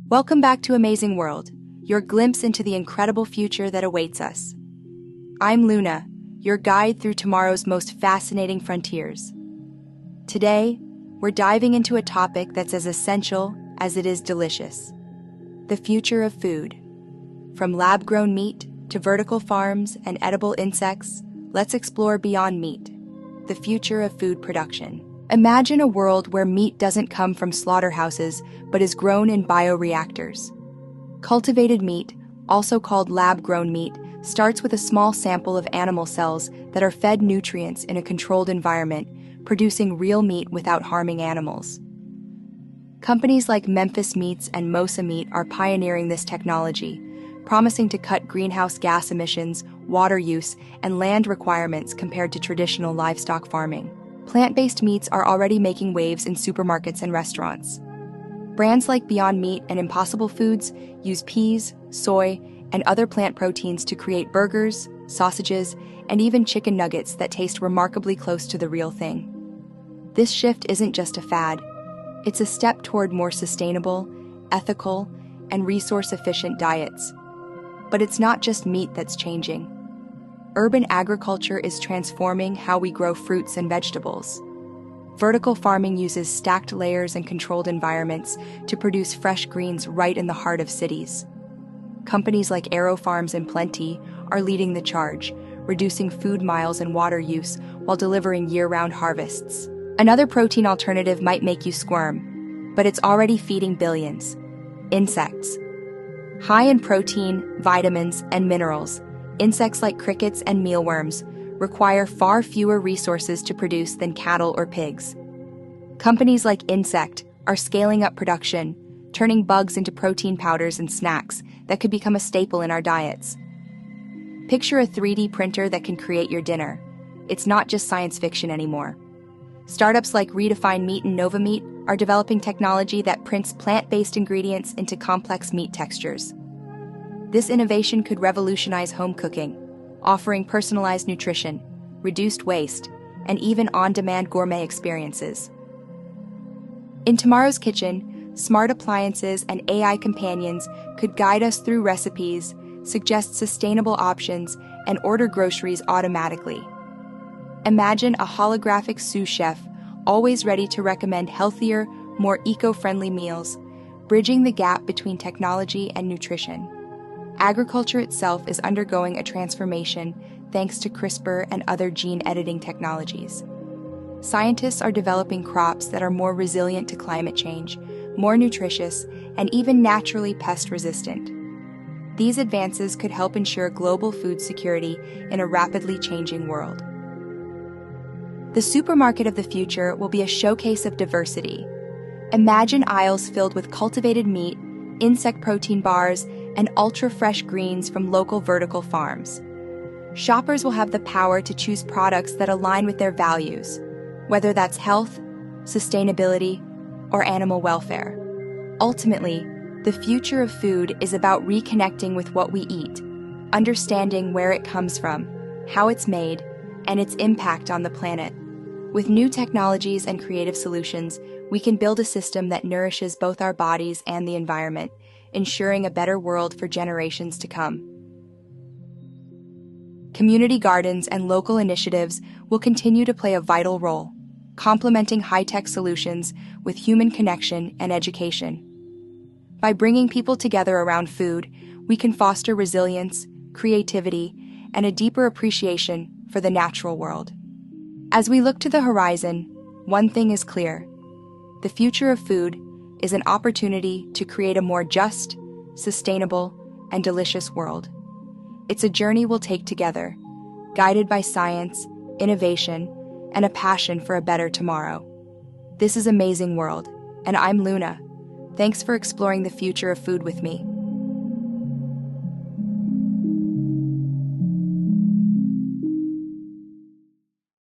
Welcome back to Amazing World, your glimpse into the incredible future that awaits us. I'm Luna, your guide through tomorrow's most fascinating frontiers. Today, we're diving into a topic that's as essential as it is delicious: the future of food. From lab-grown meat to vertical farms and edible insects, let's explore beyond meat, the future of food production. Imagine a world where meat doesn't come from slaughterhouses but is grown in bioreactors. Cultivated meat, also called lab-grown meat, starts with a small sample of animal cells that are fed nutrients in a controlled environment, producing real meat without harming animals. Companies like Memphis Meats and Mosa Meat are pioneering this technology, promising to cut greenhouse gas emissions, water use, and land requirements compared to traditional livestock farming. Plant-based meats are already making waves in supermarkets and restaurants. Brands like Beyond Meat and Impossible Foods use peas, soy, and other plant proteins to create burgers, sausages, and even chicken nuggets that taste remarkably close to the real thing. This shift isn't just a fad. It's a step toward more sustainable, ethical, and resource-efficient diets. But it's not just meat that's changing. Urban agriculture is transforming how we grow fruits and vegetables. Vertical farming uses stacked layers and controlled environments to produce fresh greens right in the heart of cities. Companies like Aero Farms and Plenty are leading the charge, reducing food miles and water use while delivering year-round harvests. Another protein alternative might make you squirm, but it's already feeding billions: insects. High in protein, vitamins, and minerals, insects like crickets and mealworms require far fewer resources to produce than cattle or pigs. Companies like Insect are scaling up production, turning bugs into protein powders and snacks that could become a staple in our diets. Picture a 3D printer that can create your dinner. It's not just science fiction anymore. Startups like Redefine Meat and Nova Meat are developing technology that prints plant-based ingredients into complex meat textures. This innovation could revolutionize home cooking, offering personalized nutrition, reduced waste, and even on-demand gourmet experiences. In tomorrow's kitchen, smart appliances and AI companions could guide us through recipes, suggest sustainable options, and order groceries automatically. Imagine a holographic sous chef, always ready to recommend healthier, more eco-friendly meals, bridging the gap between technology and nutrition. Agriculture itself is undergoing a transformation thanks to CRISPR and other gene editing technologies. Scientists are developing crops that are more resilient to climate change, more nutritious, and even naturally pest-resistant. These advances could help ensure global food security in a rapidly changing world. The supermarket of the future will be a showcase of diversity. Imagine aisles filled with cultivated meat, insect protein bars, and ultra-fresh greens from local vertical farms. Shoppers will have the power to choose products that align with their values, whether that's health, sustainability, or animal welfare. Ultimately, the future of food is about reconnecting with what we eat, understanding where it comes from, how it's made, and its impact on the planet. With new technologies and creative solutions, we can build a system that nourishes both our bodies and the environment, ensuring a better world for generations to come. Community gardens and local initiatives will continue to play a vital role, complementing high-tech solutions with human connection and education. By bringing people together around food, we can foster resilience, creativity, and a deeper appreciation for the natural world. As we look to the horizon, one thing is clear: the future of food is an opportunity to create a more just, sustainable, and delicious world. It's a journey we'll take together, guided by science, innovation, and a passion for a better tomorrow. This is Amazing World, and I'm Luna. Thanks for exploring the future of food with me.